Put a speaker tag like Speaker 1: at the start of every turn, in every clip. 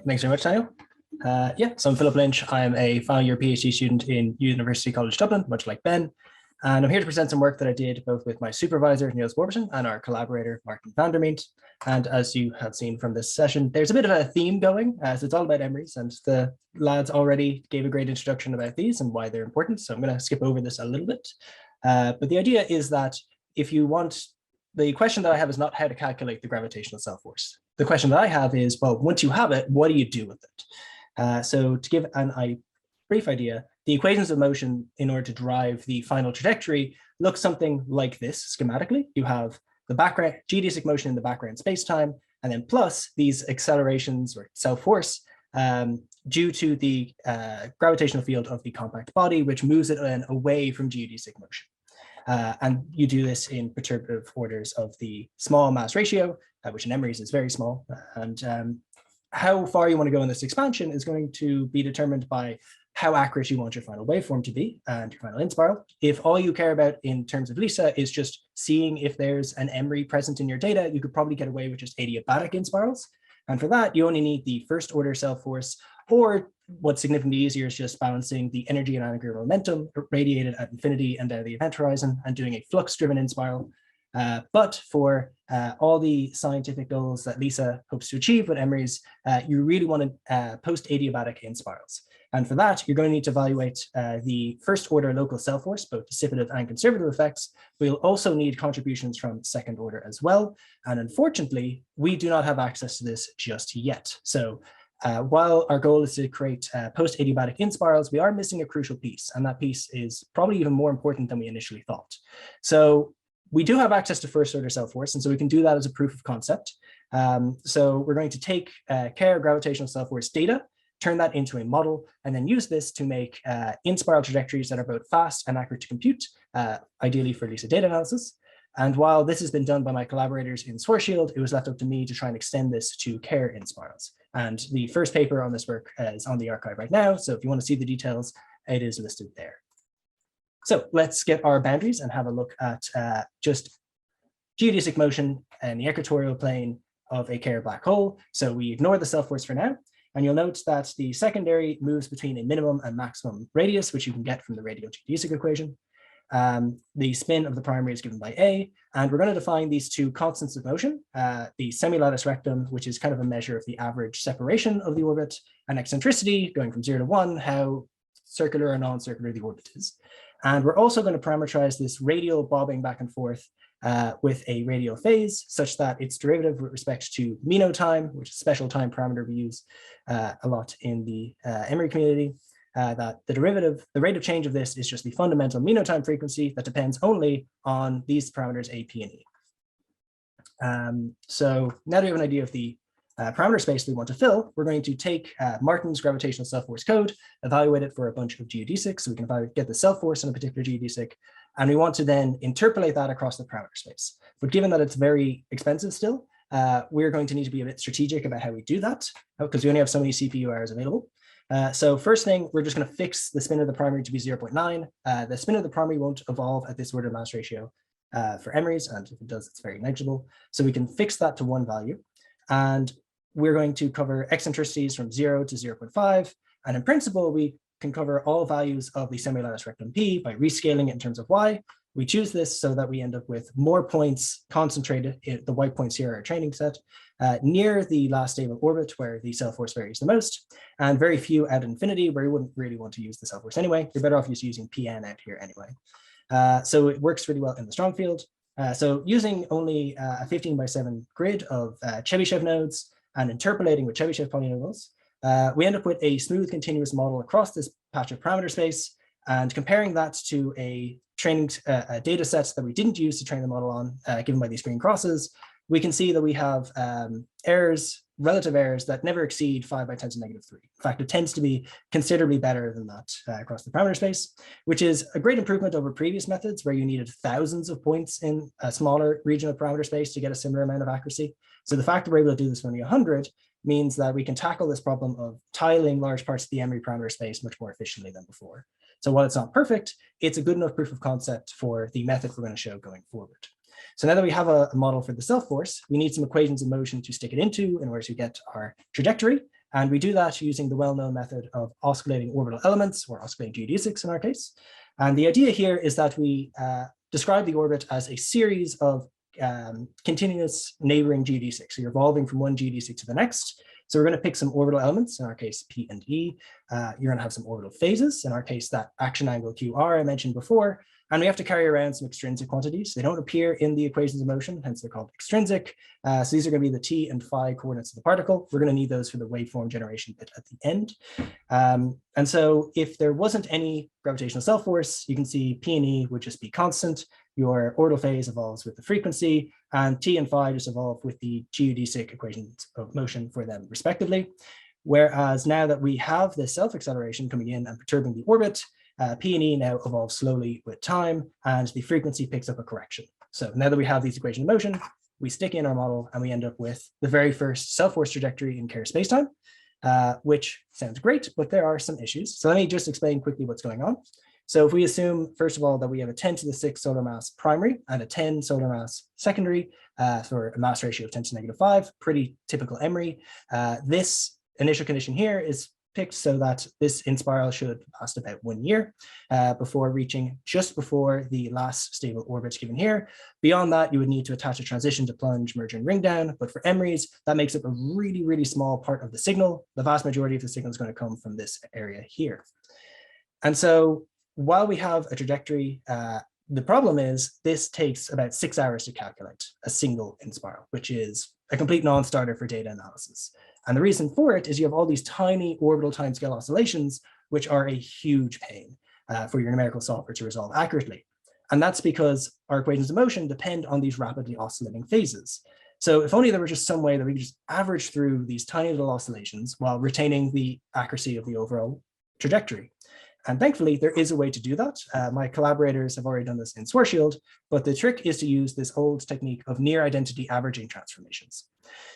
Speaker 1: Thanks very much, Daniel. So I'm Phillip Lynch. I'm a final year PhD student in University College Dublin, much like Ben. And I'm here to present some work that I did both with my supervisor, Niels Warburton, and our collaborator, Martin van der Meent. And as you have seen from this session, there's a bit of a theme going. So it's all about emeries, and the lads already gave a great introduction about these and why they're important. So I'm going to skip over this a little bit. But the idea is that if you want, the question that I have is not how to calculate the gravitational self force. The question that I have is, well, once you have it, what do you do with it? So to give a brief idea, the equations of motion in order to drive the final trajectory look something like this schematically. You have the background geodesic motion in the background space-time, and then plus these accelerations or self-force due to the gravitational field of the compact body, which moves it away from geodesic motion. And you do this in perturbative orders of the small mass ratio, which in emeries is very small. And how far you want to go in this expansion is going to be determined by how accurate you want your final waveform to be and your final inspiral. If all you care about in terms of LISA is just seeing if there's an emery present in your data, you could probably get away with just adiabatic inspirals. And for that, you only need the first order self force, or what's significantly easier is just balancing the energy and angular momentum radiated at infinity and down the event horizon and doing a flux-driven inspiral. But for all the scientific goals that LISA hopes to achieve with emeries, you really want to post-adiabatic inspirals. And for that, you're going to need to evaluate the first order local self force, both dissipative and conservative effects. We'll also need contributions from second order as well. And unfortunately, we do not have access to this just yet. So while our goal is to create post-adiabatic inspirals, we are missing a crucial piece. And that piece is probably even more important than we initially thought. So we do have access to first order self force, and so we can do that as a proof of concept. So we're going to take Kerr gravitational self force data, turn that into a model, and then use this to make inspiral trajectories that are both fast and accurate to compute, ideally for LISA data analysis. And while this has been done by my collaborators in SourceShield, it was left up to me to try and extend this to Kerr inspirals. And the first paper on this work is on the archive right now. So if you want to see the details, it is listed there. So let's get our boundaries and have a look at just geodesic motion and the equatorial plane of a Kerr black hole. So we ignore the self force for now. And you'll note that the secondary moves between a minimum and maximum radius, which you can get from the radial geodesic equation. The spin of the primary is given by A, and we're going to define these two constants of motion, the semi-lattice rectum, which is kind of a measure of the average separation of the orbit, and eccentricity, going from 0 to 1, how circular or non-circular the orbit is. And we're also going to parameterize this radial bobbing back and forth with a radial phase, such that its derivative with respect to Mino time, which is a special time parameter we use a lot in the emery community, that the rate of change of this is just the fundamental Mino time frequency that depends only on these parameters A, P, and E. So now that we have an idea of the parameter space we want to fill, we're going to take Martin's gravitational self force code, evaluate it for a bunch of geodesics, so we can get the self force in a particular geodesic, and we want to then interpolate that across the parameter space. But given that it's very expensive still, we're going to need to be a bit strategic about how we do that, because we only have so many CPU hours available. So first thing, we're just going to fix the spin of the primary to be 0.9. The spin of the primary won't evolve at this order mass ratio for emeries, and if it does, it's very negligible. So we can fix that to one value. And we're going to cover eccentricities from 0 to 0.5. And in principle, we can cover all values of the semi-lattice rectum P by rescaling it in terms of Y. We choose this so that we end up with more points concentrated, the white points here are our training set, near the last stable orbit where the self force varies the most, and very few at infinity where you wouldn't really want to use the self force anyway. You're better off just using PN out here anyway. So it works really well in the strong field. So using only a 15×7 grid of Chebyshev nodes and interpolating with Chebyshev polynomials, we end up with a smooth continuous model across this patch of parameter space, and comparing that to a training data sets that we didn't use to train the model on, given by these green crosses, we can see that we have relative errors that never exceed 5×10⁻³ In fact, it tends to be considerably better than that across the parameter space, which is a great improvement over previous methods where you needed thousands of points in a smaller region of parameter space to get a similar amount of accuracy. So the fact that we're able to do this with only 100 means that we can tackle this problem of tiling large parts of the emery parameter space much more efficiently than before. So while it's not perfect, it's a good enough proof of concept for the method we're going to show going forward. So now that we have a model for the self force, we need some equations of motion to stick it into in order to get our trajectory. And we do that using the well-known method of oscillating orbital elements, or oscillating geodesics in our case. And the idea here is that we describe the orbit as a series of continuous neighboring geodesics. So you're evolving from one geodesic to the next. So we're going to pick some orbital elements, in our case, P and E. You're going to have some orbital phases, in our case, that action angle QR I mentioned before. And we have to carry around some extrinsic quantities. They don't appear in the equations of motion, hence they're called extrinsic. So these are going to be the t and phi coordinates of the particle. We're going to need those for the waveform generation bit at the end. And so if there wasn't any gravitational self force, you can see P and E would just be constant. Your orbital phase evolves with the frequency, and t and phi just evolve with the geodesic equations of motion for them respectively. Whereas now that we have the self-acceleration coming in and perturbing the orbit, P and E now evolve slowly with time, and the frequency picks up a correction. So now that we have these equations of motion, we stick in our model and we end up with the very first self-force trajectory in Kerr spacetime, which sounds great, but there are some issues. So let me just explain quickly what's going on. So if we assume, first of all, that we have a 10 to the 6 solar mass primary and a 10 solar mass secondary for a mass ratio of 10 to negative 5, pretty typical Emery. This initial condition here is picked so that this inspiral should last about 1 year before reaching just before the last stable orbit given here. Beyond that, you would need to attach a transition to plunge, merge, and ring down. But for Emery's, that makes up a really, really small part of the signal. The vast majority of the signal is going to come from this area here. And so while we have a trajectory, the problem is this takes about 6 hours to calculate a single inspiral, which is a complete non-starter for data analysis. And the reason for it is you have all these tiny orbital timescale oscillations, which are a huge pain for your numerical software to resolve accurately. And that's because our equations of motion depend on these rapidly oscillating phases. So if only there were just some way that we could just average through these tiny little oscillations while retaining the accuracy of the overall trajectory. And thankfully, there is a way to do that. My collaborators have already done this in Schwarzschild, but the trick is to use this old technique of near identity averaging transformations.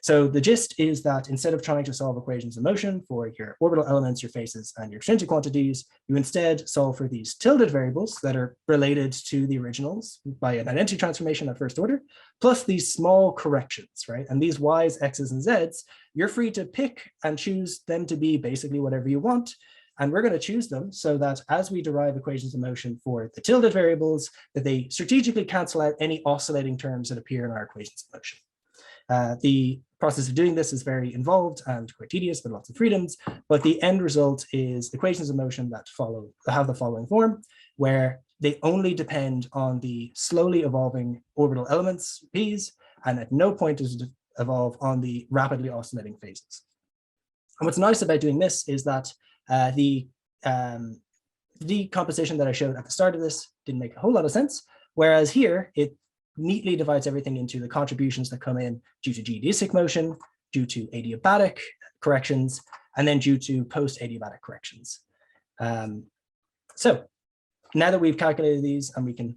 Speaker 1: So the gist is that instead of trying to solve equations of motion for your orbital elements, your phases, and your extrinsic quantities, you instead solve for these tilted variables that are related to the originals by an identity transformation at first order, plus these small corrections, right? And these y's, x's, and z's, you're free to pick and choose them to be basically whatever you want. And we're going to choose them so that as we derive equations of motion for the tilted variables, that they strategically cancel out any oscillating terms that appear in our equations of motion. The process of doing this is very involved and quite tedious with lots of freedoms, but the end result is equations of motion that have the following form, where they only depend on the slowly evolving orbital elements, p's, and at no point does it evolve on the rapidly oscillating phases. And what's nice about doing this is that the decomposition that I showed at the start of this didn't make a whole lot of sense, whereas here it neatly divides everything into the contributions that come in due to geodesic motion, due to adiabatic corrections, and then due to post-adiabatic corrections. So now that we've calculated these and we can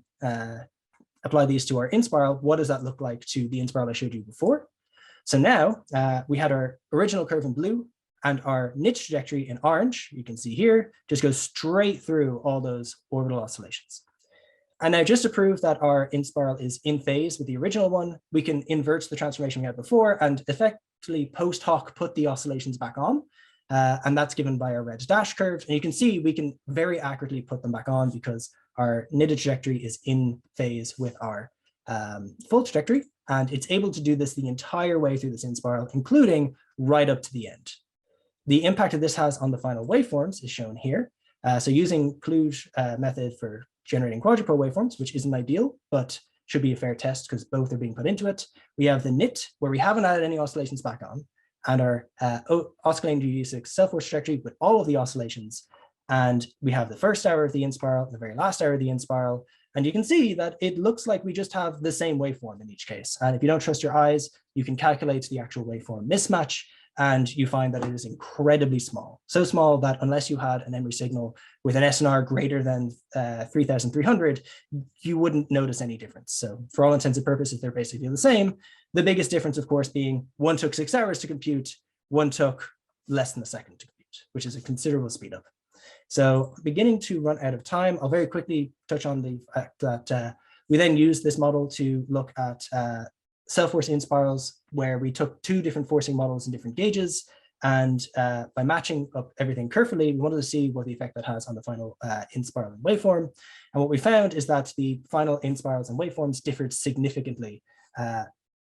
Speaker 1: apply these to our inspiral, what does that look like to the inspiral I showed you before? So now we had our original curve in blue, and our niche trajectory in orange, you can see here, just goes straight through all those orbital oscillations. And now just to prove that our inspiral is in phase with the original one, we can invert the transformation we had before and effectively post hoc put the oscillations back on. And that's given by our red dash curve. And you can see we can very accurately put them back on because our knitted trajectory is in phase with our full trajectory. And it's able to do this the entire way through this inspiral, including right up to the end. The impact that this has on the final waveforms is shown here. So using Kluge method for generating quadrupole waveforms, which isn't ideal, but should be a fair test because both are being put into it. We have the knit, where we haven't added any oscillations back on, and our oscillating geodesic self-force trajectory with all of the oscillations. And we have the first hour of the inspiral, the very last hour of the inspiral. And you can see that it looks like we just have the same waveform in each case. And if you don't trust your eyes, you can calculate the actual waveform mismatch, and you find that it is incredibly small. So small that unless you had an Emery signal with an SNR greater than 3,300, you wouldn't notice any difference. So for all intents and purposes, they're basically the same. The biggest difference, of course, being one took 6 hours to compute, one took less than a second to compute, which is a considerable speed up. So beginning to run out of time, I'll very quickly touch on the fact that we then use this model to look at self-force inspirals, where we took 2 different forcing models in different gauges And by matching up everything carefully, we wanted to see what the effect that has on the final inspiral and waveform. And what we found is that the final inspirals and waveforms differed significantly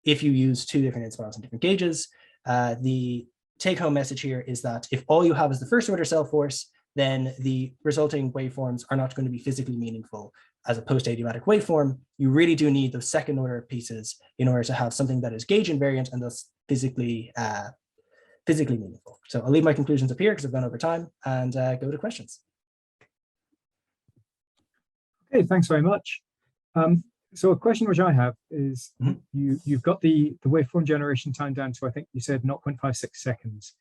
Speaker 1: if you use two different inspirals and different gauges. The take-home message here is that if all you have is the first order self-force, then the resulting waveforms are not going to be physically meaningful as a post-adiabatic waveform. You really do need those second order pieces in order to have something that is gauge invariant and thus physically meaningful. So I'll leave my conclusions up here because I've gone over time, and go to questions.
Speaker 2: Okay, thanks very much. So a question which I have is, you've got the waveform generation time down to, I think you said 0.56 seconds.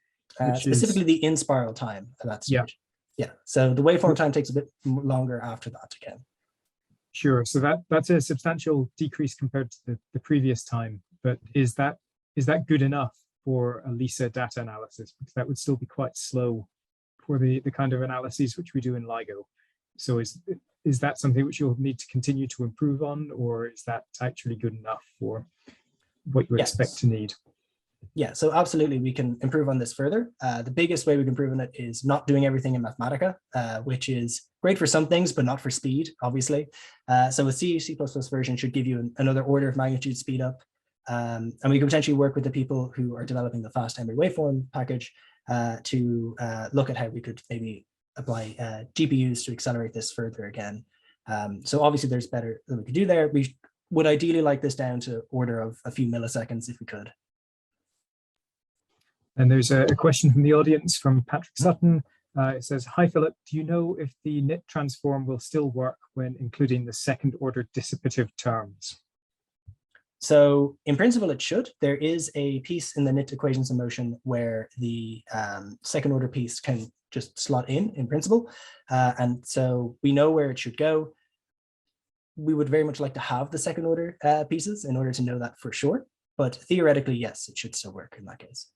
Speaker 1: Specifically the inspiral time at that stage. Yeah, so the waveform time takes a bit longer after that again.
Speaker 2: Sure, so that's a substantial decrease compared to the previous time, but is that good enough for a LISA data analysis? Because that would still be quite slow for the kind of analyses which we do in LIGO. So is that something which you'll need to continue to improve on, or is that actually good enough for what you expect to need?
Speaker 1: Yeah, so absolutely, we can improve on this further. The biggest way we can improve on it is not doing everything in Mathematica, which is great for some things, but not for speed, obviously. So a C version should give you another order of magnitude speed up. And we can potentially work with the people who are developing the fast memory waveform package to look at how we could maybe apply GPUs to accelerate this further again. So obviously there's better that we could do there. We would ideally like this down to order of a few milliseconds if we could.
Speaker 2: And there's a question from the audience from Patrick Sutton. It says, hi, Philip, do you know if the knit transform will still work when including the second order dissipative terms?
Speaker 1: So in principle, it should. There is a piece in the knit equations in motion where the second order piece can just slot in principle. And so we know where it should go. We would very much like to have the second order pieces in order to know that for sure. But theoretically, yes, it should still work in that case.